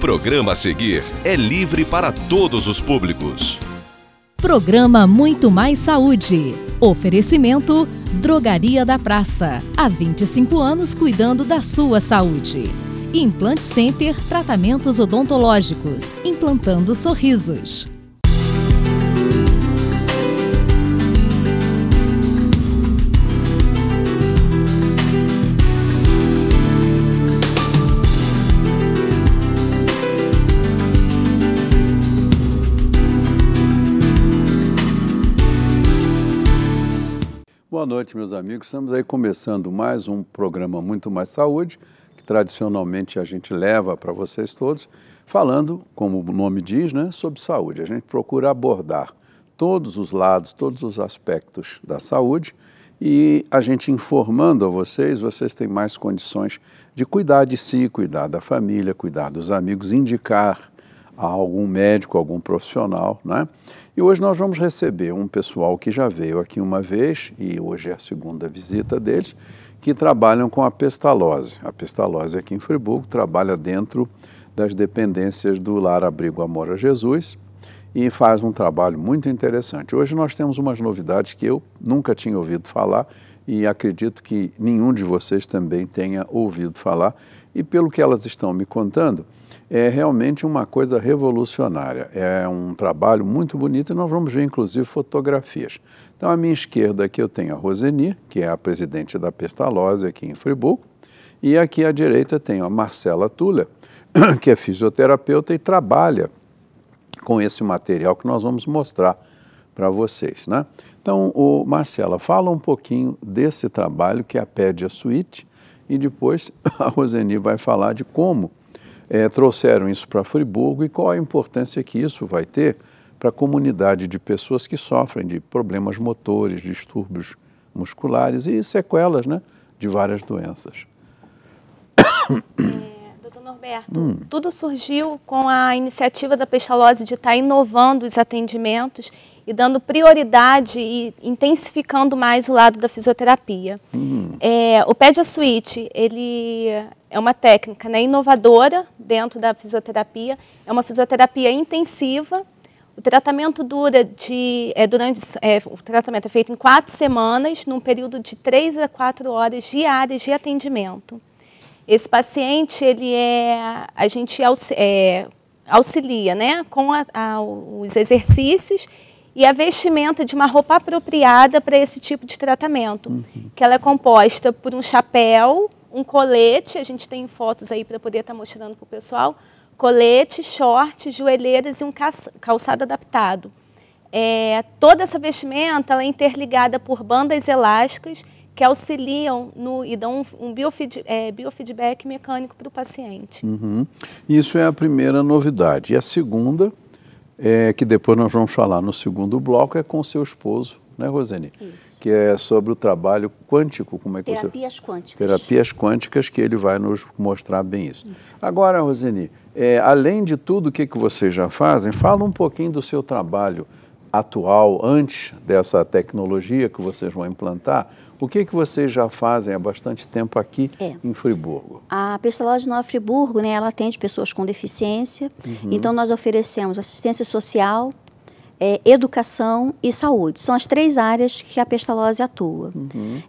programa a seguir é livre para todos os públicos. Programa Muito Mais Saúde. Oferecimento Drogaria da Praça. Há 25 anos cuidando da sua saúde. Implante Center, tratamentos odontológicos. Implantando sorrisos. Boa noite, meus amigos. Estamos aí começando mais um programa Muito Mais Saúde, que tradicionalmente a gente leva para vocês todos, falando, como o nome diz, né, sobre saúde. A gente procura abordar todos os lados, todos os aspectos da saúde e a gente informando a vocês, vocês têm mais condições de cuidar de si, cuidar da família, cuidar dos amigos, indicar a algum médico, algum profissional, né? E hoje nós vamos receber um pessoal que já veio aqui uma vez, e hoje é a segunda visita deles, que trabalham com a Pestalozzi. A Pestalozzi aqui em Friburgo trabalha dentro das dependências do Lar Abrigo Amor a Jesus e faz um trabalho muito interessante. Hoje nós temos umas novidades que eu nunca tinha ouvido falar e acredito que nenhum de vocês também tenha ouvido falar. E pelo que elas estão me contando, é realmente uma coisa revolucionária. É um trabalho muito bonito e nós vamos ver, inclusive, fotografias. Então, à minha esquerda aqui eu tenho a Roseni, que é a presidente da Pestalozzi aqui em Friburgo, e aqui à direita tenho a Marcela Tuller, que é fisioterapeuta e trabalha com esse material que nós vamos mostrar para vocês, né? Então, Marcela, fala um pouquinho desse trabalho que é a Pedia Suite e depois a Roseni vai falar de como trouxeram isso para Friburgo e qual a importância que isso vai ter para a comunidade de pessoas que sofrem de problemas motores, distúrbios musculares e sequelas, né, de várias doenças. Doutor Norberto, tudo surgiu com a iniciativa da Pestalozzi de estar inovando os atendimentos e dando prioridade e intensificando mais o lado da fisioterapia. O Pedia Suite, ele é uma técnica, né, inovadora dentro da fisioterapia, é uma fisioterapia intensiva. O tratamento o tratamento é feito em 4 semanas, num período de 3 a 4 horas diárias de atendimento. Esse paciente, a gente auxilia, né, com os exercícios e a vestimenta de uma roupa apropriada para esse tipo de tratamento, que ela é composta por um chapéu, um colete, a gente tem fotos aí para poder estar mostrando para o pessoal, colete, short, joelheiras e um calçado adaptado. Toda essa vestimenta ela é interligada por bandas elásticas que auxiliam e dão um biofeedback mecânico para o paciente. Isso é a primeira novidade. E a segunda, que depois nós vamos falar no segundo bloco, é com o seu esposo, né, Roseni? Isso. Que é sobre o trabalho quântico. Como é que Terapias quânticas. Terapias quânticas, que ele vai nos mostrar bem isso. Agora, Roseni, além de tudo o que vocês já fazem, fala um pouquinho do seu trabalho atual, antes dessa tecnologia que vocês vão implantar. O que vocês já fazem há bastante tempo aqui em Friburgo? A Pestalozzi Nova Friburgo, né, ela atende pessoas com deficiência. Então, nós oferecemos assistência social, educação e saúde. São as 3 áreas que a Pestalozzi atua.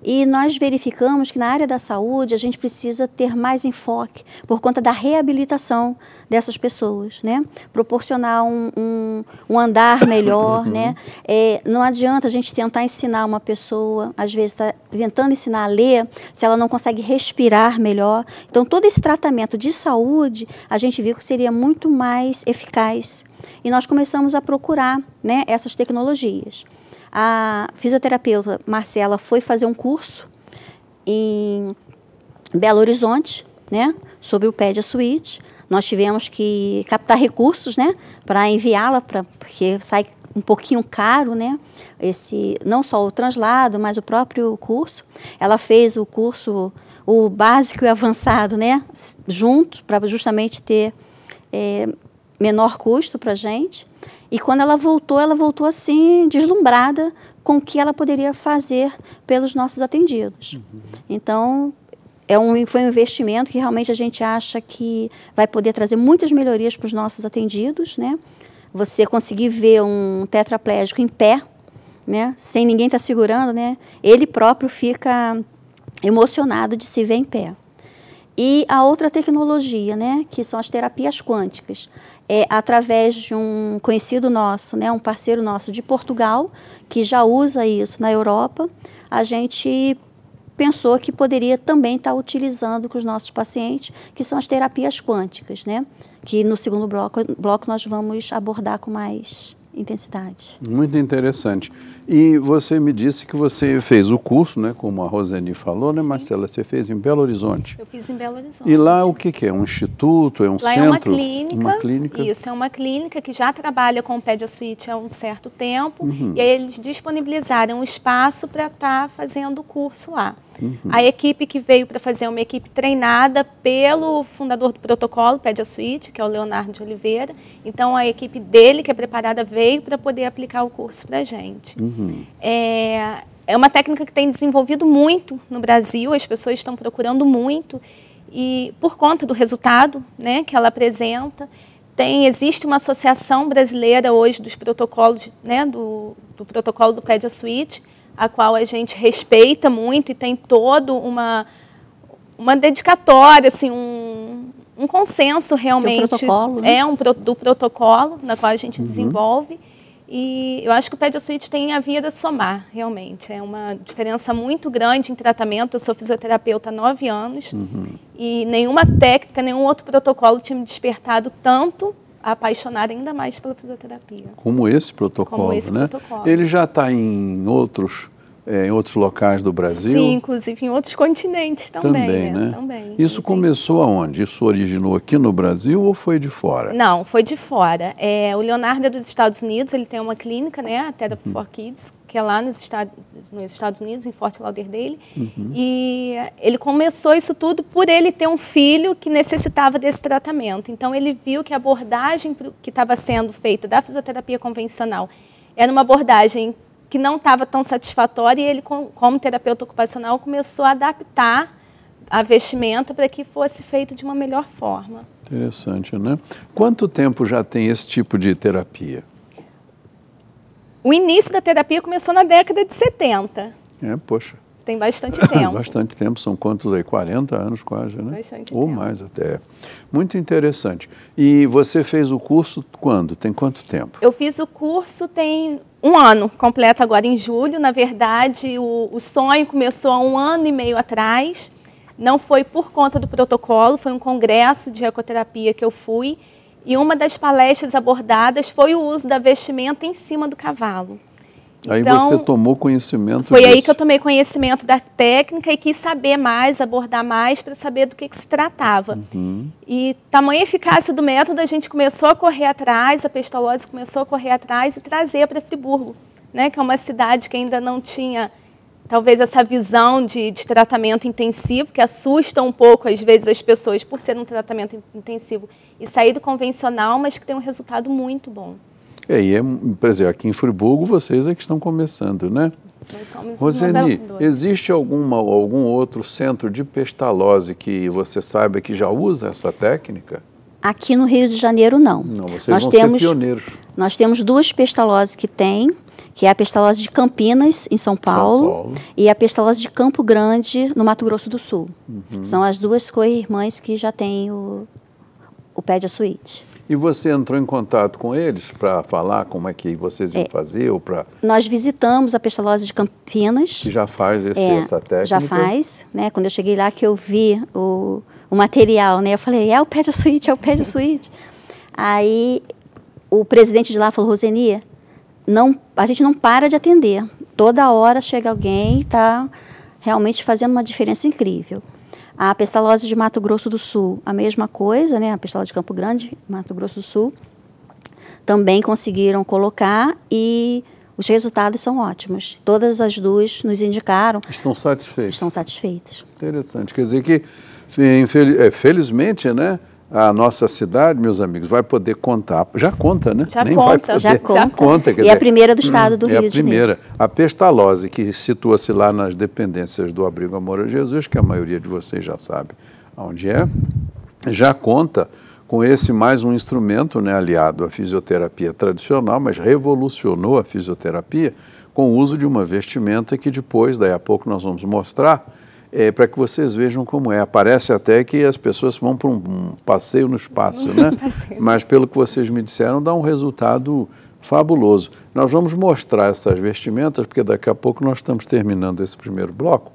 E nós verificamos que na área da saúde a gente precisa ter mais enfoque por conta da reabilitação dessas pessoas, né? Proporcionar um andar melhor, né? Não adianta a gente tentar ensinar uma pessoa, às vezes está tentando ensinar a ler, se ela não consegue respirar melhor. Então, todo esse tratamento de saúde, a gente viu que seria muito mais eficaz. E nós começamos a procurar, né, essas tecnologias. A fisioterapeuta Marcela foi fazer um curso em Belo Horizonte, né, sobre o Pedia Suite. Nós tivemos que captar recursos, né, para enviá-la, porque sai um pouquinho caro, né, não só o translado, mas o próprio curso. Ela fez o curso, o básico e o avançado, né, juntos, para justamente ter menor custo para a gente. E quando ela voltou assim, deslumbrada com o que ela poderia fazer pelos nossos atendidos. Então, foi um investimento que realmente a gente acha que vai poder trazer muitas melhorias para os nossos atendidos, né? Você conseguir ver um tetraplégico em pé, né? Sem ninguém estar segurando, né? Ele próprio fica emocionado de se ver em pé. E a outra tecnologia, né? Que são as terapias quânticas. Através de um conhecido nosso, né? Um parceiro nosso de Portugal, que já usa isso na Europa, a gente pensou que poderia também estar utilizando com os nossos pacientes, que são as terapias quânticas, né? Que no segundo bloco nós vamos abordar com mais intensidade. Muito interessante. E você me disse que você fez o curso, né, como a Roseni falou, né, Marcela? Você fez em Belo Horizonte. Eu fiz em Belo Horizonte. E lá o que é? Um instituto? É um lá centro? É uma clínica. Uma clínica? Isso, é uma clínica que já trabalha com o PediaSuite há um certo tempo. E aí eles disponibilizaram um espaço para estar fazendo o curso lá. A equipe que veio para fazer é uma equipe treinada pelo fundador do protocolo PediaSuite, que é o Leonardo de Oliveira. Então, a equipe dele, que é preparada, veio para poder aplicar o curso para a gente. É uma técnica que tem desenvolvido muito no Brasil, as pessoas estão procurando muito, e por conta do resultado, né, que ela apresenta, existe uma associação brasileira hoje dos protocolos, né, do protocolo do PediaSuite, a qual a gente respeita muito e tem todo uma dedicatória, assim, um consenso realmente. Do protocolo, né? Do protocolo, na qual a gente desenvolve. E eu acho que o PediaSuite tem a via de somar, realmente. É uma diferença muito grande em tratamento. Eu sou fisioterapeuta há 9 anos e nenhuma técnica, nenhum outro protocolo tinha me despertado tanto a apaixonar ainda mais pela fisioterapia. Como esse protocolo, Como esse né? protocolo. Ele já está em outros locais do Brasil? Sim, inclusive em outros continentes também. Né? Também. Isso começou aonde? Isso originou aqui no Brasil ou foi de fora? Não, foi de fora. O Leonardo é dos Estados Unidos, ele tem uma clínica, né, a Therapy for Kids, que é lá nos Estados Unidos, em Fort Lauderdale. E ele começou isso tudo por ele ter um filho que necessitava desse tratamento. Então, ele viu que a abordagem que estava sendo feita da fisioterapia convencional era uma abordagem que não estava tão satisfatória, e ele, como terapeuta ocupacional, começou a adaptar a vestimenta para que fosse feito de uma melhor forma. Interessante, né? Quanto tempo já tem esse tipo de terapia? O início da terapia começou na década de 70. Poxa. Tem bastante tempo. Bastante tempo, são quantos aí? 40 anos quase, né? Bastante Ou tempo. mais até. Muito interessante. E você fez o curso quando? Tem quanto tempo? Eu fiz o curso tem 1 ano, completo agora em julho. Na verdade, o sonho começou há 1 ano e meio atrás. Não foi por conta do protocolo, foi um congresso de ecoterapia que eu fui. E uma das palestras abordadas foi o uso da vestimenta em cima do cavalo. Aí então, você tomou conhecimento Foi disso. aí que eu tomei conhecimento da técnica e quis saber mais, abordar mais, para saber do que se tratava. E tamanha eficácia do método, a gente começou a correr atrás, a Pestalozzi começou a correr atrás e trazer para Friburgo, né, que é uma cidade que ainda não tinha, talvez, essa visão de tratamento intensivo, que assusta um pouco, às vezes, as pessoas por ser um tratamento intensivo e sair do convencional, mas que tem um resultado muito bom. Por exemplo, aqui em Friburgo, vocês é que estão começando, né? Nós somos Roseni, inovadores. existe algum outro centro de Pestalozzi que você saiba que já usa essa técnica? Aqui no Rio de Janeiro, não. Não, vocês vão ser pioneiros. Nós temos 2 Pestalozzi que tem, que é a Pestalozzi de Campinas, em São Paulo, e a Pestalozzi de Campo Grande, no Mato Grosso do Sul. São as 2 co-irmãs que já têm o PediaSuite. E você entrou em contato com eles para falar como é que vocês iam fazer? Ou pra... Nós visitamos a Pestalozzi de Campinas. Que já faz essa técnica? Já faz, né? Quando eu cheguei lá que eu vi o material, né? Eu falei, é o PediaSuite, é o PediaSuite. Aí o presidente de lá falou, Roseni, a gente não para de atender. Toda hora chega alguém e está realmente fazendo uma diferença incrível. A Pestalozzi de Mato Grosso do Sul, a mesma coisa, né? A Pestalozzi de Campo Grande, Mato Grosso do Sul, também conseguiram colocar e os resultados são ótimos. Todas as 2 nos indicaram. Estão satisfeitos? Estão satisfeitos. Interessante. Quer dizer que, felizmente, né, a nossa cidade, meus amigos, vai poder contar, já conta, né? Já Nem conta. vai poder, Já conta. quer E é a dizer, primeira do estado do Rio de Janeiro. É a primeira. A Pestalozzi, que situa-se lá nas dependências do Abrigo Amor a Jesus, que a maioria de vocês já sabe onde é, já conta com esse mais um instrumento, né, aliado à fisioterapia tradicional, mas revolucionou a fisioterapia com o uso de uma vestimenta que depois, daí a pouco, nós vamos mostrar, para que vocês vejam como é. Parece até que as pessoas vão para um passeio no espaço, né? Mas pelo que vocês me disseram, dá um resultado fabuloso. Nós vamos mostrar essas vestimentas, porque daqui a pouco nós estamos terminando esse primeiro bloco,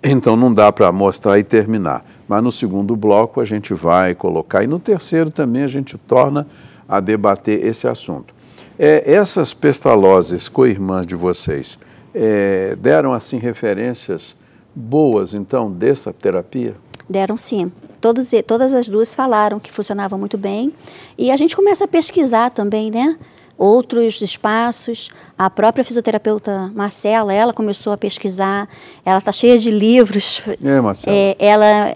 então não dá para mostrar e terminar. Mas no segundo bloco a gente vai colocar, e no terceiro também a gente torna a debater esse assunto. Essas Pestalozzi, co-irmãs de vocês, deram assim referências boas, então, dessa terapia? Deram sim. Todas as duas falaram que funcionava muito bem. E a gente começa a pesquisar também, né? Outros espaços. A própria fisioterapeuta Marcela, ela começou a pesquisar. Ela está cheia de livros. Marcela.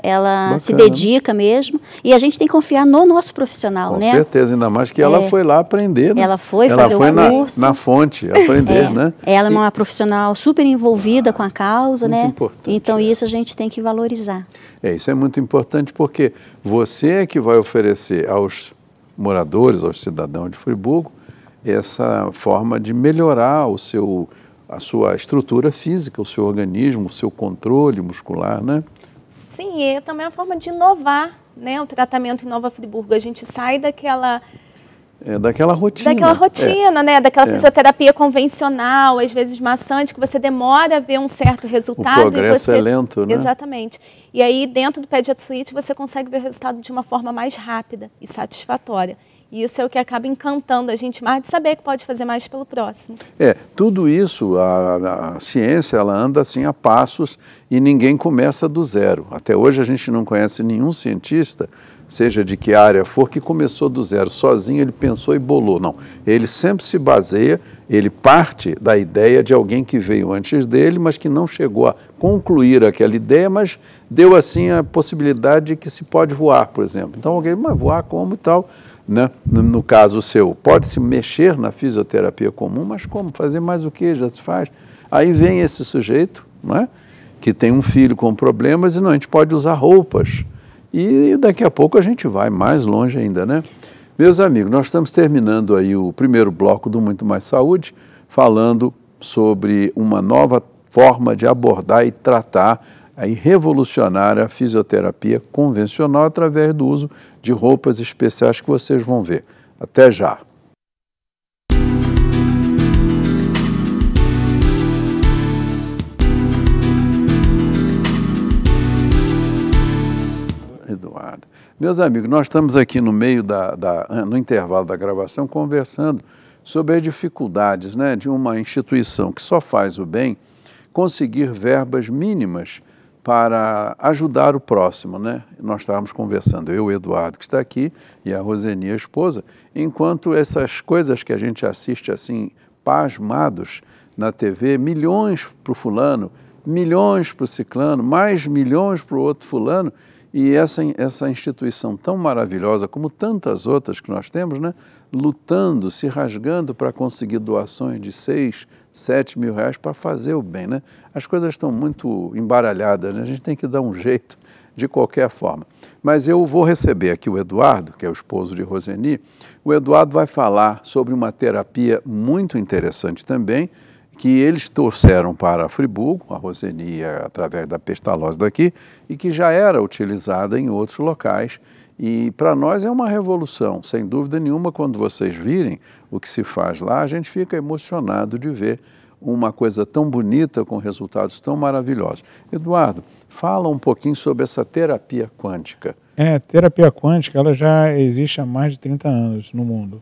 Ela se dedica mesmo. E a gente tem que confiar no nosso profissional, né? Com certeza, ainda mais que ela foi lá aprender, né? Ela foi fazer o curso. Na fonte, aprender, né? Ela é uma profissional super envolvida com a causa, muito né? Importante, então isso a gente tem que valorizar. Isso é muito importante porque você é que vai oferecer aos moradores, aos cidadãos de Friburgo, essa forma de melhorar a sua estrutura física, o seu organismo, o seu controle muscular, né? Sim, e é também uma forma de inovar, né? O tratamento em Nova Friburgo. A gente sai daquela rotina. Né? Daquela fisioterapia convencional, às vezes maçante, que você demora a ver um certo resultado. O progresso é lento, né? Exatamente. E aí, dentro do Pediatry Suite, você consegue ver o resultado de uma forma mais rápida e satisfatória. E isso é o que acaba encantando a gente mais, de saber que pode fazer mais pelo próximo. Tudo isso, a ciência, ela anda assim a passos e ninguém começa do zero. Até hoje a gente não conhece nenhum cientista, seja de que área for, que começou do zero. Sozinho ele pensou e bolou. Não, ele sempre se baseia, ele parte da ideia de alguém que veio antes dele, mas que não chegou a concluir aquela ideia, mas deu assim a possibilidade de que se pode voar, por exemplo. Então alguém, mas voar como e tal? Né? No caso seu, pode-se mexer na fisioterapia comum, mas como? Fazer mais o que? Já se faz. Aí vem esse sujeito, não é? Que tem um filho com problemas e não, a gente pode usar roupas. E daqui a pouco a gente vai mais longe ainda, né? Meus amigos, nós estamos terminando aí o primeiro bloco do Muito Mais Saúde, falando sobre uma nova forma de abordar e tratar e revolucionar a fisioterapia convencional através do uso de roupas especiais que vocês vão ver. Até já! Eduardo. Meus amigos, nós estamos aqui no meio no intervalo da gravação conversando sobre as dificuldades, né, de uma instituição que só faz o bem conseguir verbas mínimas para ajudar o próximo, né? Nós estávamos conversando, eu, o Eduardo, que está aqui, e a Roseni, a esposa, enquanto essas coisas que a gente assiste assim, pasmados na TV, milhões para o fulano, milhões para o ciclano, mais milhões para o outro fulano, e essa instituição tão maravilhosa, como tantas outras que nós temos, né? Lutando, se rasgando para conseguir doações de 6, 7 mil reais para fazer o bem, né? As coisas estão muito embaralhadas, né? A gente tem que dar um jeito de qualquer forma. Mas eu vou receber aqui o Eduardo, que é o esposo de Roseni. O Eduardo vai falar sobre uma terapia muito interessante também, que eles trouxeram para Friburgo, a Roseni através da Pestalozzi daqui, e que já era utilizada em outros locais. E para nós é uma revolução, sem dúvida nenhuma. Quando vocês virem o que se faz lá, a gente fica emocionado de ver uma coisa tão bonita, com resultados tão maravilhosos. Eduardo, fala um pouquinho sobre essa terapia quântica. Terapia quântica, ela já existe há mais de 30 anos no mundo.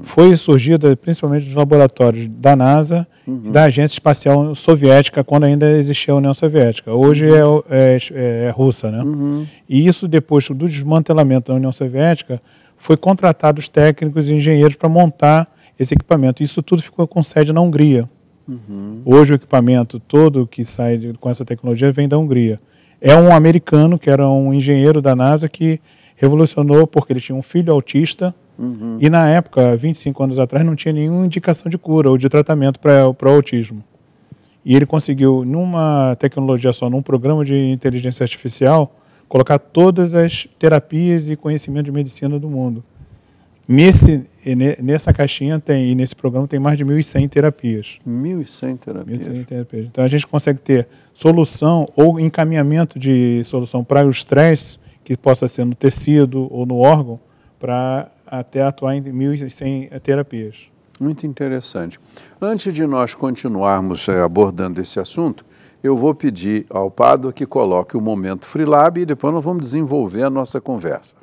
Foi surgida principalmente dos laboratórios da NASA e da Agência Espacial Soviética, quando ainda existia a União Soviética. Hoje é russa, né? E isso, depois do desmantelamento da União Soviética, foi contratado os técnicos e engenheiros para montar esse equipamento. Isso tudo ficou com sede na Hungria. Hoje o equipamento todo que sai com essa tecnologia vem da Hungria. É um americano, que era um engenheiro da NASA, que revolucionou porque ele tinha um filho autista e na época, 25 anos atrás, não tinha nenhuma indicação de cura ou de tratamento para o autismo. E ele conseguiu, numa tecnologia só, num programa de inteligência artificial, colocar todas as terapias e conhecimento de medicina do mundo. Nessa caixinha tem, e nesse programa tem mais de 1.100 terapias. 1.100 terapias. 1.100 terapias. Então a gente consegue ter solução ou encaminhamento de solução para o estresse, que possa ser no tecido ou no órgão, para até atuar em 1.100 terapias. Muito interessante. Antes de nós continuarmos abordando esse assunto, eu vou pedir ao Pádua que coloque o Momento Freelab e depois nós vamos desenvolver a nossa conversa.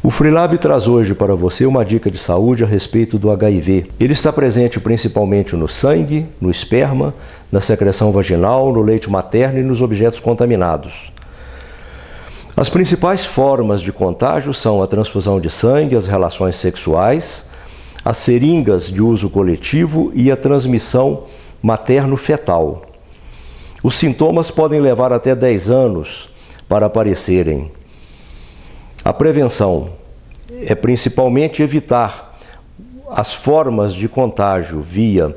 O Freelab traz hoje para você uma dica de saúde a respeito do HIV. Ele está presente principalmente no sangue, no esperma, na secreção vaginal, no leite materno e nos objetos contaminados. As principais formas de contágio são a transfusão de sangue, as relações sexuais, as seringas de uso coletivo e a transmissão materno-fetal. Os sintomas podem levar até 10 anos para aparecerem. A prevenção é principalmente evitar as formas de contágio via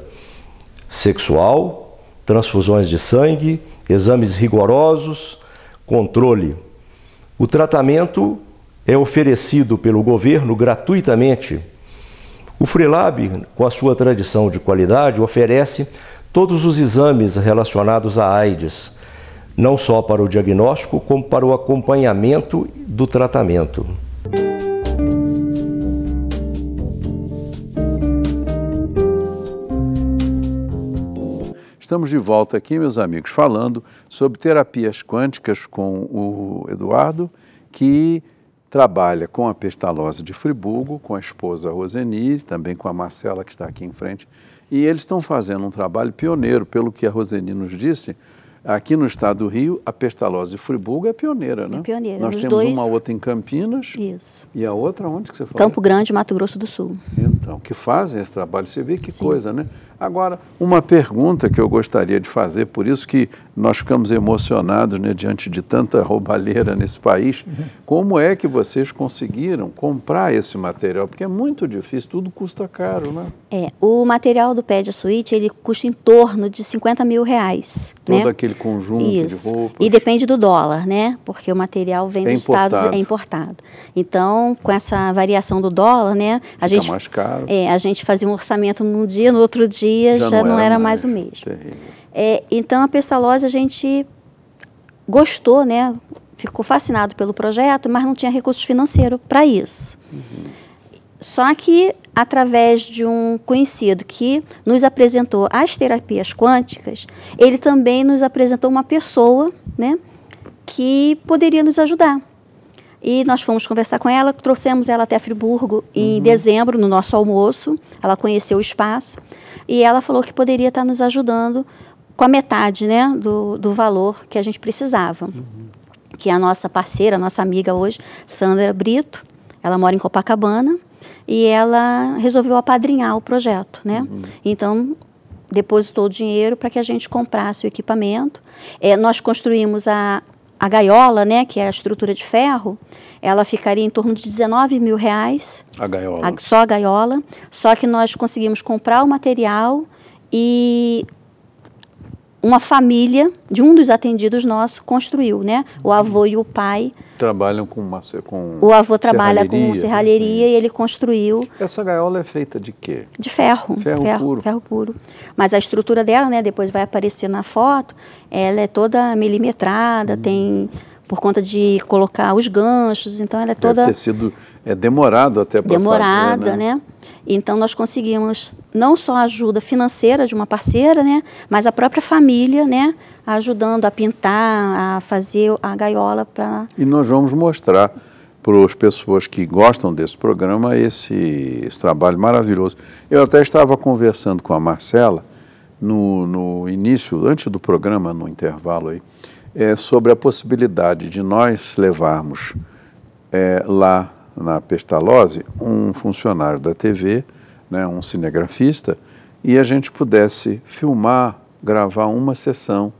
sexual, transfusões de sangue, exames rigorosos, controle. O tratamento é oferecido pelo governo gratuitamente. O Freelab, com a sua tradição de qualidade, oferece todos os exames relacionados à AIDS, não só para o diagnóstico, como para o acompanhamento do tratamento. Estamos de volta aqui, meus amigos, falando sobre terapias quânticas com o Eduardo, que trabalha com a pestalose de Friburgo, com a esposa Roseni, também com a Marcela, que está aqui em frente. E eles estão fazendo um trabalho pioneiro, pelo que a Roseni nos disse. Aqui no estado do Rio, a pestalose de Friburgo é pioneira, né? É pioneira. Nós temos uma outra em Campinas. Isso. E a outra onde que você falou? Campo Grande, Mato Grosso do Sul. Então, que fazem esse trabalho. Você vê que coisa, né? Agora, uma pergunta que eu gostaria de fazer, por isso que nós ficamos emocionados, né, diante de tanta roubalheira nesse país. Como é que vocês conseguiram comprar esse material? Porque é muito difícil, tudo custa caro, né? O material do Pedia Suite, ele custa em torno de R$50 mil. Todo né? aquele conjunto Isso. de roupas. E depende do dólar, né? Porque o material vem dos Estados Unidos, é importado. Então, com essa variação do dólar, né? Fica mais caro. A gente fazia um orçamento num dia, no outro dia já não era mais o mesmo. Então, a pestalose a gente gostou, né? Ficou fascinado pelo projeto, mas não tinha recursos financeiros para isso. Só que, através de um conhecido que nos apresentou as terapias quânticas, ele também nos apresentou uma pessoa, né, que poderia nos ajudar. E nós fomos conversar com ela, trouxemos ela até Friburgo em dezembro, no nosso almoço. Ela conheceu o espaço e ela falou que poderia estar nos ajudando com a metade, né, do valor que a gente precisava. Que é a nossa parceira, a nossa amiga hoje, Sandra Brito. Ela mora em Copacabana e ela resolveu apadrinhar o projeto, né? Então, depositou o dinheiro para que a gente comprasse o equipamento. Nós construímos a gaiola, né, que é a estrutura de ferro, ela ficaria em torno de R$19 mil. A gaiola. Só a gaiola. Só que nós conseguimos comprar o material e uma família de um dos atendidos nossos construiu, né? O avô e o pai. Trabalham com o avô trabalha com serralheria e ele construiu. Essa gaiola é feita de quê? De ferro. Ferro puro. Mas a estrutura dela, né, depois vai aparecer na foto, ela é toda milimetrada, tem, por conta de colocar os ganchos, então ela é toda... Deve ter sido demorado até para fazer, demorada, né? Então, nós conseguimos não só a ajuda financeira de uma parceira, né, mas a própria família, né, ajudando a pintar, a fazer a gaiola para... E nós vamos mostrar para as pessoas que gostam desse programa esse trabalho maravilhoso. Eu até estava conversando com a Marcela no início, antes do programa, no intervalo aí, sobre a possibilidade de nós levarmos lá na Pestalozzi um funcionário da TV, né, um cinegrafista, e a gente pudesse filmar, gravar uma sessão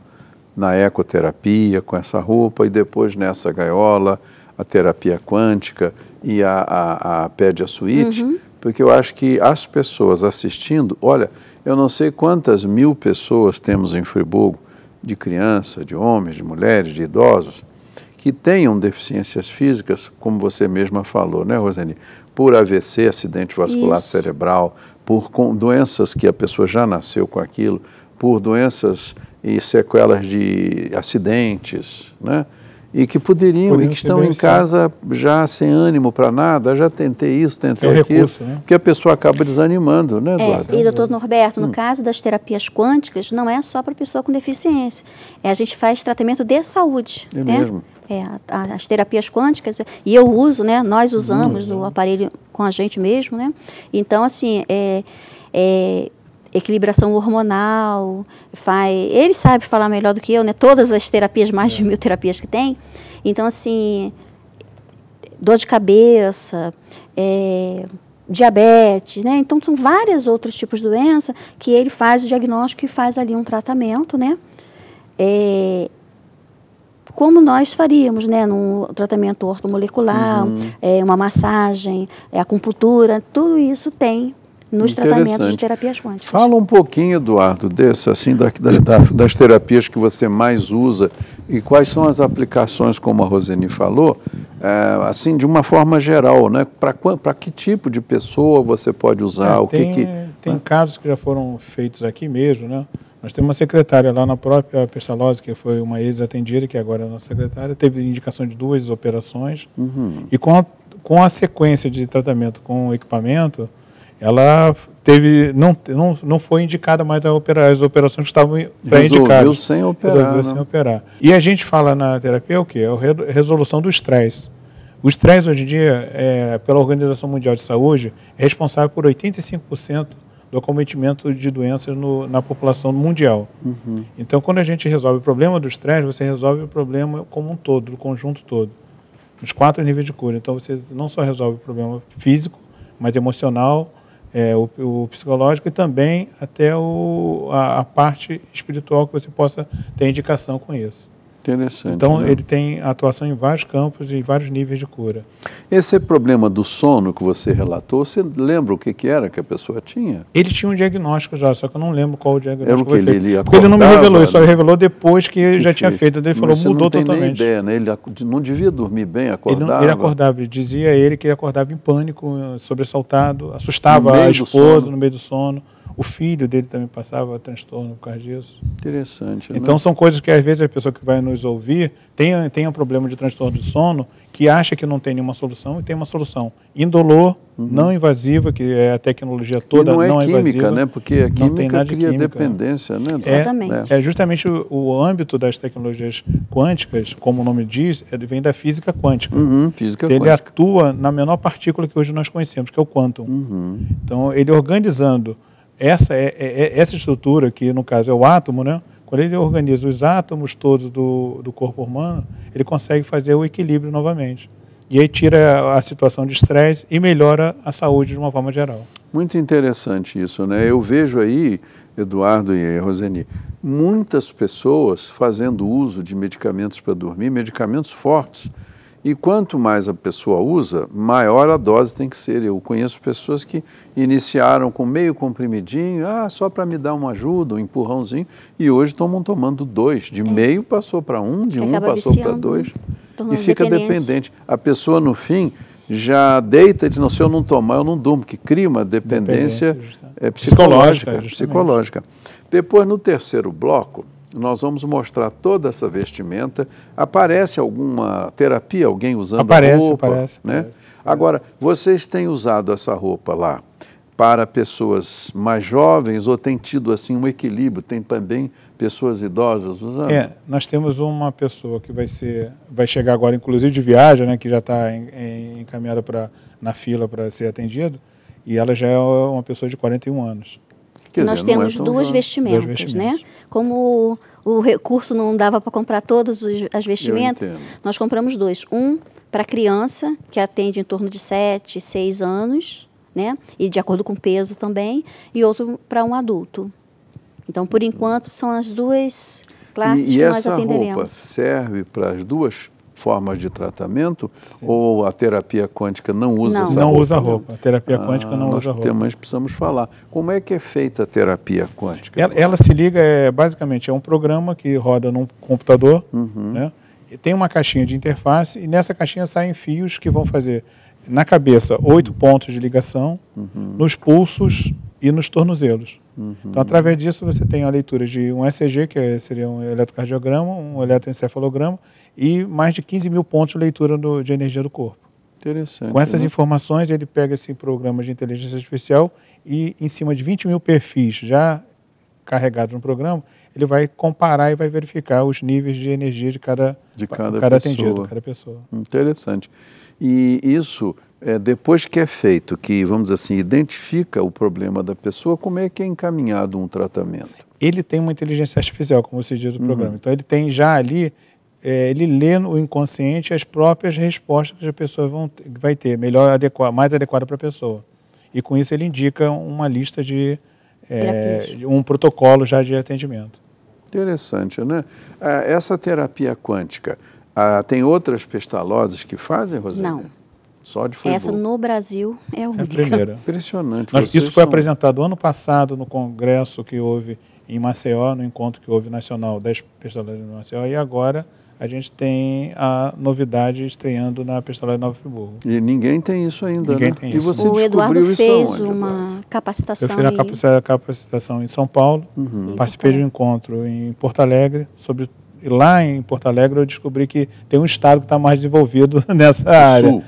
na ecoterapia com essa roupa e depois nessa gaiola, a terapia quântica e a Pédia Suíte, porque eu acho que as pessoas assistindo, olha, eu não sei quantas mil pessoas temos em Friburgo, de criança, de homens, de mulheres, de idosos, que tenham deficiências físicas, como você mesma falou, né, Roseni? Por AVC, acidente vascular cerebral, por doenças que a pessoa já nasceu com aquilo, por doenças e sequelas de acidentes, né? E que poderiam, e que estão em casa já sem ânimo para nada, já tentei isso, tentei aquilo, recurso, né? Porque a pessoa acaba desanimando, né, Eduardo? E doutor Norberto, no caso das terapias quânticas, não é só para pessoa com deficiência, a gente faz tratamento de saúde. É mesmo? As terapias quânticas, e eu uso, né, nós usamos o aparelho com a gente mesmo, né? Então, assim, equilibração hormonal, ele sabe falar melhor do que eu, né? Todas as terapias, mais de 1000 terapias que tem. Então, assim, dor de cabeça, diabetes, né? Então, são vários outros tipos de doença que ele faz o diagnóstico e faz ali um tratamento, né? Como nós faríamos, né? No tratamento ortomolecular, uma massagem, acupuntura, tudo isso tem nos tratamentos de terapias quânticas. Fala um pouquinho, Eduardo, assim, das terapias que você mais usa e quais são as aplicações, como a Roseni falou, assim, de uma forma geral, né? Para que tipo de pessoa você pode usar? Tem casos que já foram feitos aqui mesmo, né? Nós temos uma secretária lá na própria Pestalozzi, que foi uma ex-atendida, que agora é a nossa secretária, teve indicação de 2 operações, e com a sequência de tratamento com o equipamento, ela não foi indicada mais a operar as operações que estavam pré-indicadas. Resolveu sem operar. E a gente fala na terapia o quê? A resolução do estresse. O estresse hoje em dia, pela Organização Mundial de Saúde, é responsável por 85% do acometimento de doenças na população mundial. Então, quando a gente resolve o problema do estresse, você resolve o problema como um todo, do conjunto todo, nos 4 níveis de cura. Então, você não só resolve o problema físico, mas emocional, o psicológico e também até a parte espiritual que você possa ter indicação com isso. Interessante. Então, né? Ele tem atuação em vários campos e vários níveis de cura. Esse problema do sono que você relatou, você lembra o que era que a pessoa tinha? Ele tinha um diagnóstico já, só que eu não lembro qual o diagnóstico era o que ele porque ele não me revelou, ele só revelou depois que já tinha feito. Ele falou, mudou totalmente. Não tem nem ideia, né? Ele não devia dormir bem, acordava? Ele acordava, dizia ele que ele acordava em pânico, sobressaltado, assustava a esposa no meio do sono. O filho dele também passava transtorno por causa disso. Interessante. Então, né? São coisas que, às vezes, a pessoa que vai nos ouvir tem um problema de transtorno de sono que acha que não tem nenhuma solução e tem uma solução indolor, não invasiva, que é a tecnologia toda não é invasiva. Química, né? Porque a química não tem nada de cria química. Dependência, né? Exatamente. É justamente o âmbito das tecnologias quânticas, como o nome diz, vem da física quântica. Física ele quântica. atua na menor partícula que hoje nós conhecemos, que é o quantum. Então, ele organizando essa estrutura, que no caso é o átomo, né? Quando ele organiza os átomos todos do corpo humano, ele consegue fazer o equilíbrio novamente. E aí tira a situação de estresse e melhora a saúde de uma forma geral. Muito interessante isso, né? Eu vejo aí, Eduardo e Roseni, muitas pessoas fazendo uso de medicamentos para dormir, medicamentos fortes. E quanto mais a pessoa usa, maior a dose tem que ser. Eu conheço pessoas que iniciaram com meio comprimidinho, só para me dar uma ajuda, um empurrãozinho, e hoje estão tomando 2. De meio passou para 1, de 1 passou para 2, e fica dependente. A pessoa, no fim, já deita e diz, não, se eu não tomar, eu não durmo, que cria uma dependência psicológica. Depois, no terceiro bloco, nós vamos mostrar toda essa vestimenta. Aparece alguma terapia, alguém usando a roupa? Aparece. Agora, vocês têm usado essa roupa lá para pessoas mais jovens ou tem tido assim um equilíbrio? Tem também pessoas idosas usando? Nós temos uma pessoa que vai chegar agora, inclusive de viagem, né, que já está encaminhada na fila para ser atendido, e ela já é uma pessoa de 41 anos. Nós temos duas vestimentas, né? Como o recurso não dava para comprar todas as vestimentas, nós compramos 2. Um para criança, que atende em torno de 7, 6 anos, né? E de acordo com o peso também, e outro para um adulto. Então, por enquanto, são as duas classes que nós atenderemos. E essa roupa serve para as duas formas de tratamento? Sim. Ou a terapia quântica não usa essa roupa? Não usa roupa. A terapia quântica não usa roupa. Mas precisamos falar. Como é que é feita a terapia quântica? Ela se liga, basicamente, é um programa que roda num computador, né? E tem uma caixinha de interface, e nessa caixinha saem fios que vão fazer, na cabeça, 8 pontos de ligação, nos pulsos e nos tornozelos. Então, através disso, você tem a leitura de um ECG, que seria um eletrocardiograma, um eletroencefalograma, e mais de 15 mil pontos de leitura de energia do corpo. Interessante. Com essas informações, ele pega esse programa de inteligência artificial e, em cima de 20 mil perfis já carregados no programa, ele vai comparar e vai verificar os níveis de energia de cada atendido, cada pessoa. Interessante. E isso, depois que é feito, que, vamos dizer assim, identifica o problema da pessoa, como é que é encaminhado um tratamento? Ele tem uma inteligência artificial, como você diz no programa. Então, ele tem já ali, ele lê no inconsciente as próprias respostas que a pessoa vai ter, mais adequada para a pessoa. E com isso ele indica uma lista de um protocolo já de atendimento. Interessante, né? Essa terapia quântica, tem outras pestalozes que fazem, Rosângela? Não. Só de Friburgo. Essa no Brasil é a única. É a primeira. Impressionante. Isso foi apresentado ano passado no congresso que houve em Maceió, no encontro que houve nacional das pestalozes de Maceió, e agora a gente tem a novidade estreando na Pestalozzi de Nova Friburgo. E ninguém tem isso ainda, Ninguém né? tem isso. E você o Eduardo fez isso uma capacitação. Eu fiz a capacitação em São Paulo, participei de um encontro em Porto Alegre, e lá em Porto Alegre eu descobri que tem um estado que está mais desenvolvido nessa área. Sul.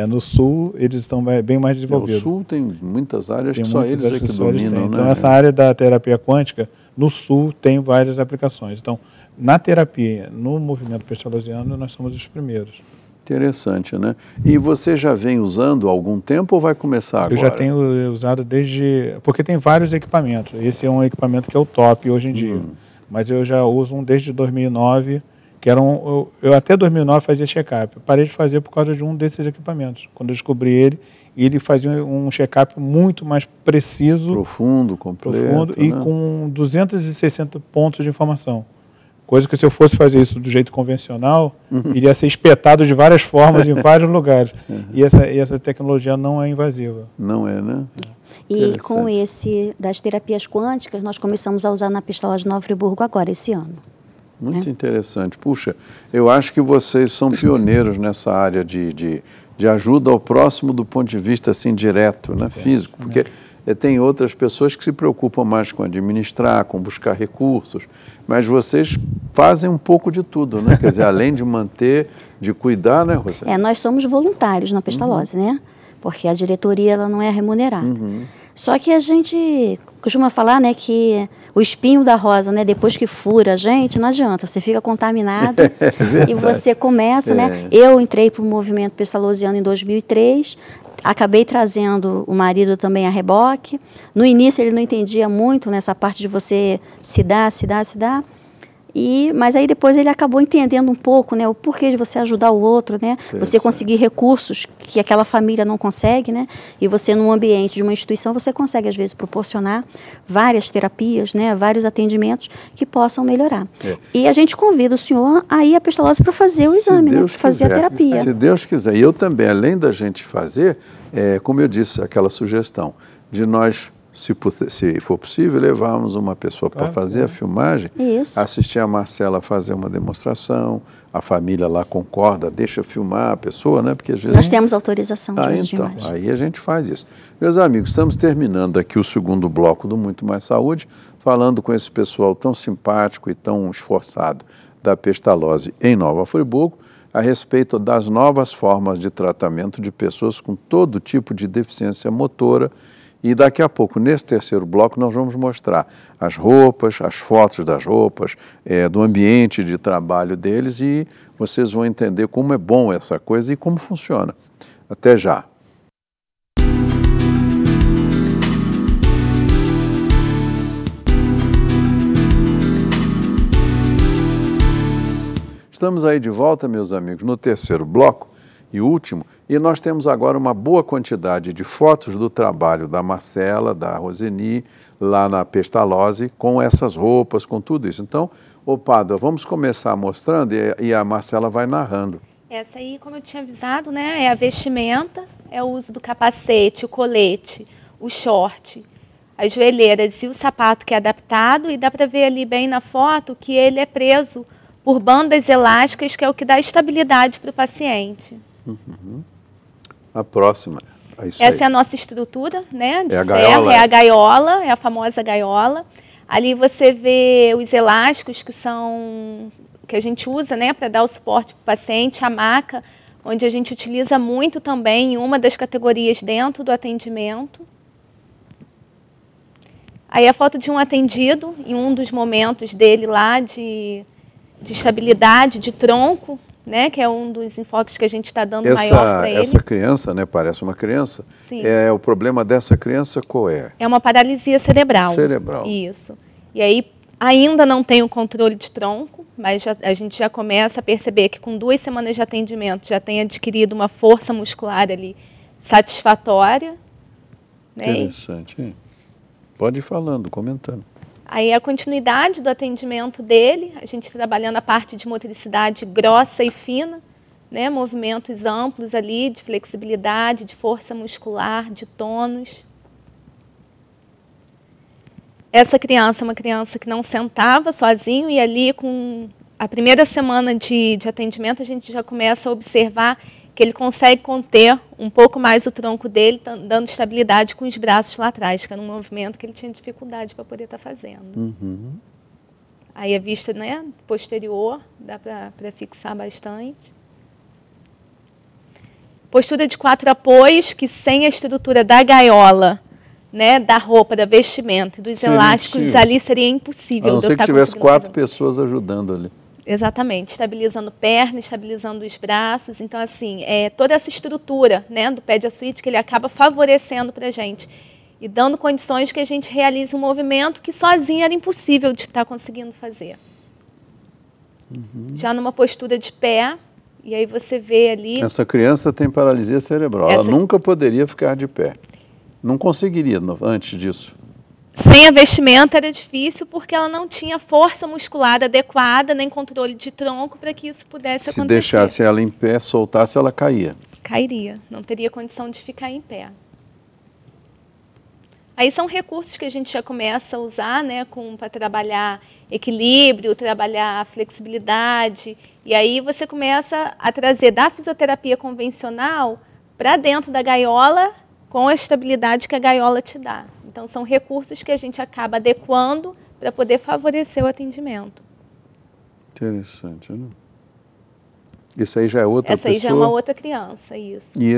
No sul eles estão bem mais desenvolvidos. O sul tem muitas áreas que só eles que dominam, né? Então essa área da terapia quântica, no sul, tem várias aplicações. Então, na terapia, no movimento pestalozziano, nós somos os primeiros. Interessante, né? E você já vem usando há algum tempo ou vai começar agora? Eu já tenho usado porque tem vários equipamentos. Esse é um equipamento que é o top hoje em dia. Mas eu já uso um desde 2009, que era eu até 2009 fazia check-up. Parei de fazer por causa de um desses equipamentos. Quando eu descobri ele fazia um check-up muito mais preciso. Profundo, completo. E com 260 pontos de informação. Coisa que se eu fosse fazer isso do jeito convencional, iria ser espetado de várias formas em vários lugares. E essa tecnologia não é invasiva. Não é, né? E com esse das terapias quânticas, nós começamos a usar na Pestalozzi de Nova Friburgo agora, esse ano. Muito interessante. Puxa, eu acho que vocês são pioneiros nessa área de ajuda ao próximo do ponto de vista assim, direto, né? Físico. Porque tem outras pessoas que se preocupam mais com administrar, com buscar recursos, mas vocês fazem um pouco de tudo, né? Quer dizer, além de manter, de cuidar, né, Rosângela? Nós somos voluntários na Pestalozzi, né? Porque a diretoria ela não é remunerada. Só que a gente costuma falar, né, que o espinho da rosa, né, depois que fura a gente, não adianta, você fica contaminado e você começa, né? Eu entrei para o movimento pestalozziano em 2003, acabei trazendo o marido também a reboque. No início ele não entendia muito nessa parte de você se dar. Mas aí depois ele acabou entendendo um pouco, né, o porquê de você ajudar o outro, né, você conseguir recursos que aquela família não consegue, né, e você num ambiente de uma instituição você consegue às vezes proporcionar várias terapias, né, vários atendimentos que possam melhorar. E a gente convida o senhor a ir à Pestalozzi para fazer o exame, né, para fazer a terapia. Se Deus quiser. E eu também, além da gente fazer, como eu disse, aquela sugestão de nós, se for possível, levarmos uma pessoa para fazer a filmagem, assistir a Marcela fazer uma demonstração, a família lá concorda, deixa filmar a pessoa, né? Porque às vezes nós temos autorização de uso de imagem. Aí a gente faz isso. Meus amigos, estamos terminando aqui o segundo bloco do Muito Mais Saúde, falando com esse pessoal tão simpático e tão esforçado da Pestalozzi em Nova Friburgo, a respeito das novas formas de tratamento de pessoas com todo tipo de deficiência motora. E daqui a pouco, nesse terceiro bloco, nós vamos mostrar as roupas, as fotos das roupas, do ambiente de trabalho deles, e vocês vão entender como é bom essa coisa e como funciona. Até já. Estamos aí de volta, meus amigos, no terceiro bloco, e último. E nós temos agora uma boa quantidade de fotos do trabalho da Marcela, da Roseni, lá na Pestalozzi, com essas roupas, com tudo isso. Então, ô Pádua, vamos começar mostrando e a Marcela vai narrando. Essa aí, como eu tinha avisado, né, é a vestimenta, é o uso do capacete, o colete, o short, as joelheiras e o sapato que é adaptado, e dá para ver ali bem na foto que ele é preso por bandas elásticas, que é o que dá estabilidade para o paciente. Uhum. A próxima. Essa é a nossa estrutura, né, de a ferro, gaiola, é a gaiola, é a famosa gaiola. Ali você vê os elásticos que a gente usa, né, para dar o suporte para o paciente, a maca, onde a gente utiliza muito também em uma das categorias dentro do atendimento. Aí a foto de um atendido, em um dos momentos dele lá de estabilidade, de tronco, né, que é um dos enfoques que a gente está dando maior para ele. Essa criança, né, parece uma criança. Sim. O problema dessa criança qual é? É uma paralisia cerebral. Cerebral. Isso. E aí ainda não tem o controle de tronco, mas a gente já começa a perceber que com 2 semanas de atendimento já tem adquirido uma força muscular ali satisfatória. Né? Interessante. Pode ir falando, comentando. Aí a continuidade do atendimento dele, a gente trabalhando a parte de motricidade grossa e fina, né? Movimentos amplos ali, de flexibilidade, de força muscular, de tônus. Essa criança é uma criança que não sentava sozinho, e ali com a primeira semana de atendimento a gente já começa a observar que ele consegue conter um pouco mais o tronco dele, dando estabilidade com os braços lá atrás, que era um movimento que ele tinha dificuldade para poder estar fazendo. Uhum. Aí a vista, né, posterior, dá para fixar bastante. Postura de 4 apoios, que sem a estrutura da gaiola, né, da roupa, da vestimenta e dos elásticos, ali seria impossível. A não ser que tivesse 4 pessoas ajudando ali. Exatamente, estabilizando perna, estabilizando os braços. Então, assim, toda essa estrutura, né, do Pediasuite, que ele acaba favorecendo para a gente e dando condições que a gente realize um movimento que sozinho era impossível de estar conseguindo fazer. Uhum. Já numa postura de pé, e aí você vê ali... Essa criança tem paralisia cerebral, ela nunca poderia ficar de pé. Não conseguiria antes disso. Sem a vestimenta era difícil, porque ela não tinha força muscular adequada, nem controle de tronco para que isso pudesse acontecer. Se deixasse ela em pé, soltasse, ela caía. Cairia, não teria condição de ficar em pé. Aí são recursos que a gente já começa a usar, né, para trabalhar equilíbrio, trabalhar flexibilidade, e aí você começa a trazer da fisioterapia convencional para dentro da gaiola, com a estabilidade que a gaiola te dá. Então, são recursos que a gente acaba adequando para poder favorecer o atendimento. Interessante, né? Isso aí já é outra pessoa? Essa aí já é uma outra criança, isso. E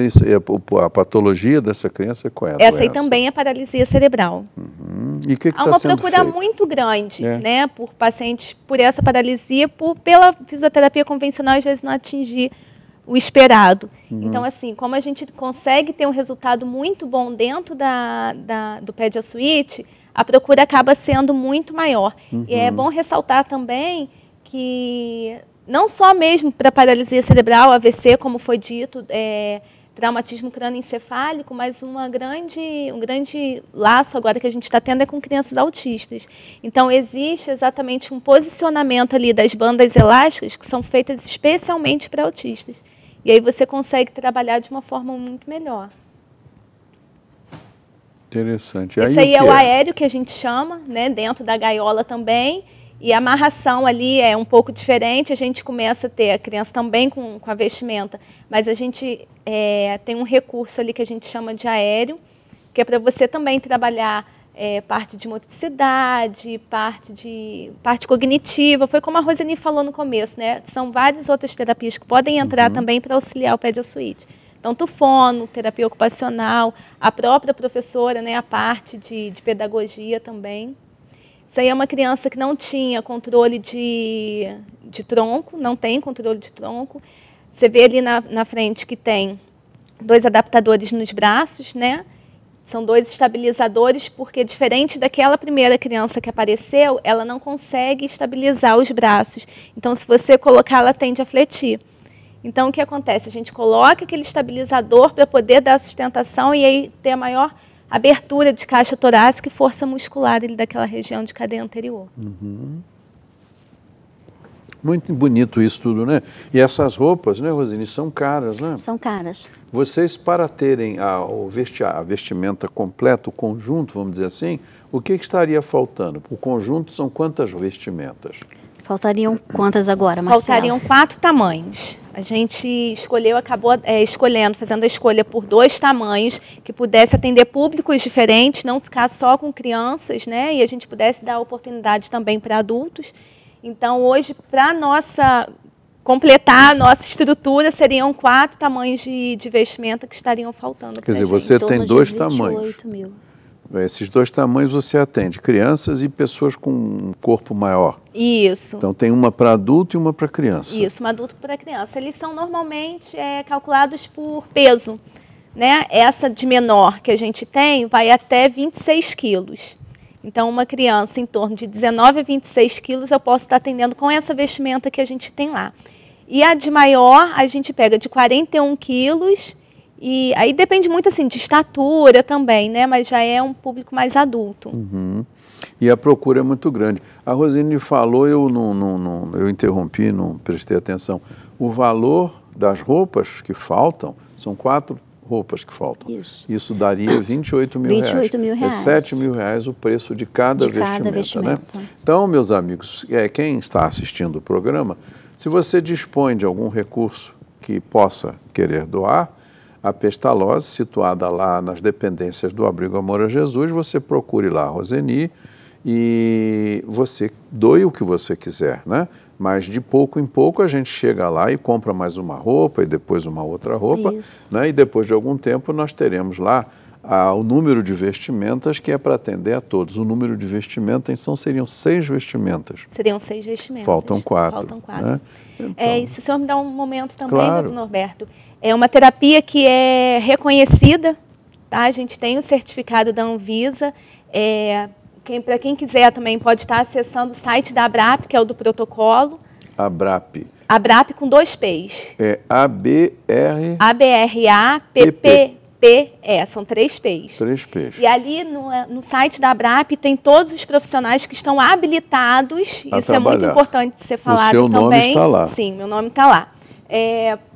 a patologia dessa criança qual é? Essa aí também é paralisia cerebral. Uhum. E o que está sendo feito? Há uma procura muito grande, né, por pacientes por essa paralisia, pela fisioterapia convencional, às vezes não atingir o esperado. Uhum. Então, assim, como a gente consegue ter um resultado muito bom dentro do Pediasuite, a procura acaba sendo muito maior. Uhum. E é bom ressaltar também que não só mesmo para paralisia cerebral, AVC, como foi dito, traumatismo crânioencefálico, mas um grande laço agora que a gente está tendo é com crianças autistas. Então, existe exatamente um posicionamento ali das bandas elásticas que são feitas especialmente para autistas. E aí você consegue trabalhar de uma forma muito melhor. Interessante. Esse aí é o aéreo que a gente chama, né, dentro da gaiola também. E a amarração ali é um pouco diferente. A gente começa a ter a criança também com a vestimenta, mas a gente tem um recurso ali que a gente chama de aéreo, que é para você também trabalhar parte de motricidade, parte cognitiva. Foi como a Roseni falou no começo, né? São várias outras terapias que podem entrar também para auxiliar o Pediasuite. Tanto fono, terapia ocupacional, a própria professora, né? A parte de pedagogia também. Isso aí é uma criança que não tinha controle de tronco, não tem controle de tronco. Você vê ali na frente que tem 2 adaptadores nos braços, né? São 2 estabilizadores, porque diferente daquela primeira criança que apareceu, ela não consegue estabilizar os braços. Então, se você colocar, ela tende a fletir. Então, o que acontece? A gente coloca aquele estabilizador para poder dar sustentação e aí ter a maior abertura de caixa torácica e força muscular daquela região de cadeia anterior. Muito bonito isso tudo, né? E essas roupas, né, Rosine, são caras, né? São caras. Vocês, para terem a vestimenta completa, o conjunto, vamos dizer assim, o que estaria faltando? O conjunto são quantas vestimentas? Faltariam quantas agora, Marcela? Faltariam 4 tamanhos. A gente escolheu, acabou escolhendo, fazendo a escolha por 2 tamanhos, que pudesse atender públicos diferentes, não ficar só com crianças, né? E a gente pudesse dar oportunidade também para adultos. Então, hoje, para completar a nossa estrutura, seriam 4 tamanhos de vestimenta que estariam faltando. Quer dizer, você tem 2 tamanhos. 28 mil. Esses 2 tamanhos você atende crianças e pessoas com um corpo maior. Isso. Então, tem uma para adulto e uma para criança. Isso, uma adulto para criança. Eles são normalmente calculados por peso, né? Essa de menor que a gente tem vai até 26 quilos. Então, uma criança em torno de 19 a 26 quilos eu posso estar atendendo com essa vestimenta que a gente tem lá. E a de maior, a gente pega de 41 quilos, e aí depende muito assim, de estatura também, né? Mas já é um público mais adulto. E a procura é muito grande. A Rosine falou, eu interrompi, não prestei atenção. O valor das roupas que faltam, são 4 roupas que faltam. Isso daria 28 mil reais. 28 mil reais. É 7 mil reais o preço de cada vestimenta. Né? Então, meus amigos, quem está assistindo o programa, se você dispõe de algum recurso que possa querer doar, a Pestalozzi, situada lá nas dependências do Abrigo Amor a Jesus, você procure lá a Roseni e você doe o que você quiser, né? Mas de pouco em pouco a gente chega lá e compra mais uma roupa e depois uma outra roupa, né? E depois de algum tempo nós teremos lá o número de vestimentas que é para atender a todos. O número de vestimentas então seriam 6 vestimentas. Seriam 6 vestimentas. Faltam 4. Faltam 4. Né? Então, e se o senhor me dá um momento também, claro. doutor Norberto, é uma terapia que é reconhecida, tá? A gente tem o certificado da Anvisa. Para quem quiser também pode estar acessando o site da ABRAP, que é o do protocolo. ABRAP. ABRAP com 2 P's. É A-B-R... A-B-R-A-P-P-E, são 3 P's. 3 P's. E ali no site da ABRAP tem todos os profissionais que estão habilitados, isso é muito importante de ser falado também. O seu nome está lá. Sim, meu nome está lá.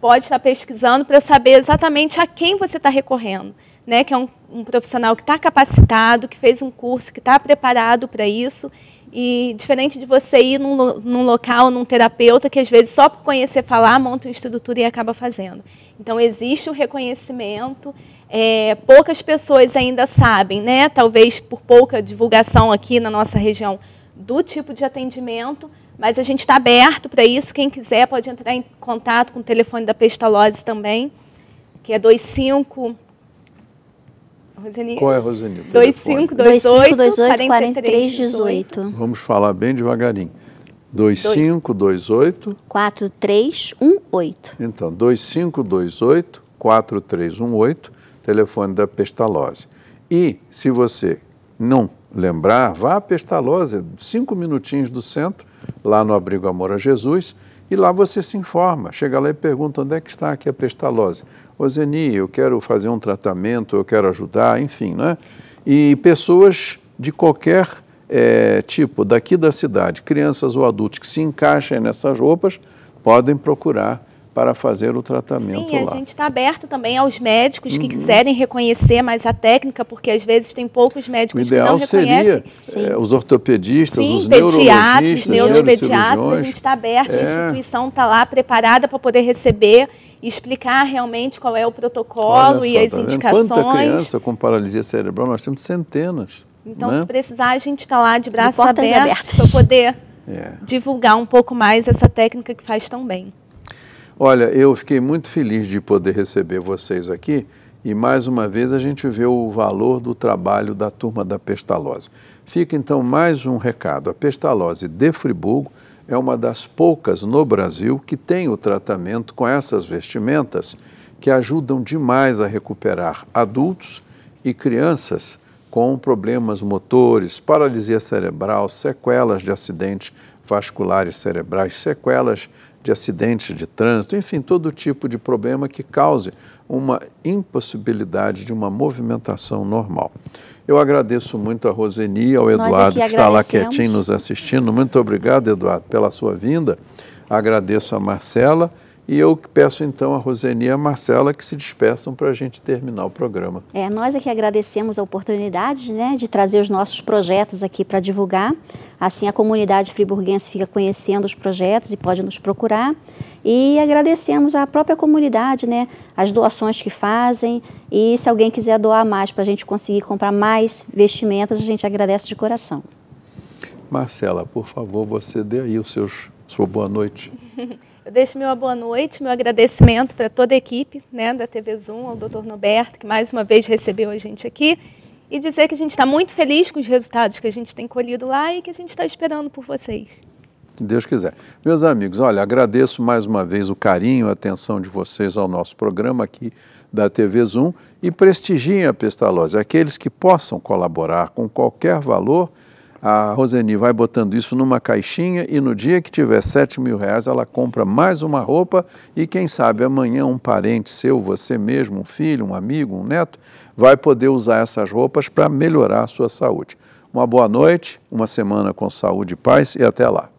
Pode estar pesquisando para saber exatamente a quem você está recorrendo. Né, que é um profissional que está capacitado, que fez um curso, que está preparado para isso. E diferente de você ir num local, num terapeuta, que às vezes só por conhecer falar, monta uma estrutura e acaba fazendo. Então, existe o reconhecimento. Poucas pessoas ainda sabem, né, talvez por pouca divulgação aqui na nossa região, do tipo de atendimento, mas a gente está aberto para isso. Quem quiser pode entrar em contato com o telefone da Pestalozzi também, que é 25... Qual é, Roseni? 2528-4318. Vamos falar bem devagarinho. 2528-4318. Então, 2528-4318, telefone da Pestalozzi. E, se você não lembrar, vá à Pestalozzi, 5 minutinhos do centro, lá no Abrigo Amor a Jesus, e lá você se informa. Chega lá e pergunta onde é que está aqui a Pestalozzi. Roseni, eu quero fazer um tratamento, eu quero ajudar, enfim, né? E pessoas de qualquer tipo, daqui da cidade, crianças ou adultos que se encaixem nessas roupas, podem procurar para fazer o tratamento lá. Sim, a gente está aberto também aos médicos que quiserem reconhecer mais a técnica, porque às vezes tem poucos médicos que não reconhecem. O ideal seria os ortopedistas, os pediatras, neuropediatras, a gente está aberto, a instituição está lá preparada para poder receber e explicar realmente qual é o protocolo e as indicações. Quanta criança com paralisia cerebral? Nós temos centenas. Então, né? se precisar, a gente está lá de braços abertos para poder divulgar um pouco mais essa técnica que faz tão bem. Olha, eu fiquei muito feliz de poder receber vocês aqui e, mais uma vez, a gente vê o valor do trabalho da turma da Pestalozzi. Fica, então, mais um recado. A Pestalozzi de Friburgo é uma das poucas no Brasil que tem o tratamento com essas vestimentas que ajudam demais a recuperar adultos e crianças com problemas motores, paralisia cerebral, sequelas de acidentes vasculares cerebrais, sequelas de acidentes de trânsito, enfim, todo tipo de problema que cause uma impossibilidade de uma movimentação normal. Eu agradeço muito a Roseni e ao Eduardo, que está lá quietinho nos assistindo. Muito obrigado, Eduardo, pela sua vinda. Agradeço a Marcela e eu peço então a Roseni e a Marcela que se despeçam para a gente terminar o programa. Nós aqui agradecemos a oportunidade, né, de trazer os nossos projetos aqui para divulgar. Assim a comunidade friburguense fica conhecendo os projetos e pode nos procurar. E agradecemos à própria comunidade, né, as doações que fazem, e se alguém quiser doar mais para a gente conseguir comprar mais vestimentas, a gente agradece de coração. Marcela, por favor, você dê aí sua boa noite. Eu deixo meu boa noite, meu agradecimento para toda a equipe, né, da TV Zoom, ao Dr. Norberto, que mais uma vez recebeu a gente aqui, e dizer que a gente está muito feliz com os resultados que a gente tem colhido lá e que a gente está esperando por vocês. Se Deus quiser. Meus amigos, olha, agradeço mais uma vez o carinho, a atenção de vocês ao nosso programa aqui da TV Zoom e prestigiem a Pestalozzi. Aqueles que possam colaborar com qualquer valor, a Roseni vai botando isso numa caixinha e no dia que tiver R$7.000 ela compra mais uma roupa e quem sabe amanhã um parente seu, você mesmo, um filho, um amigo, um neto, vai poder usar essas roupas para melhorar a sua saúde. Uma boa noite, uma semana com saúde e paz e até lá.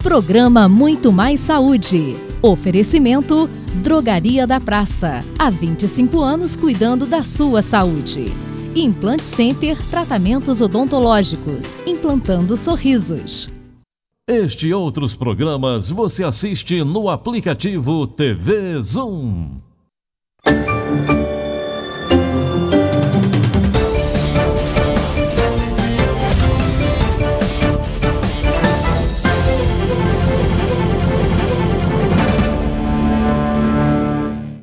Programa Muito Mais Saúde. Oferecimento Drogaria da Praça. Há 25 anos cuidando da sua saúde. Implant Center Tratamentos Odontológicos. Implantando sorrisos. Este e outros programas você assiste no aplicativo TV Zoom.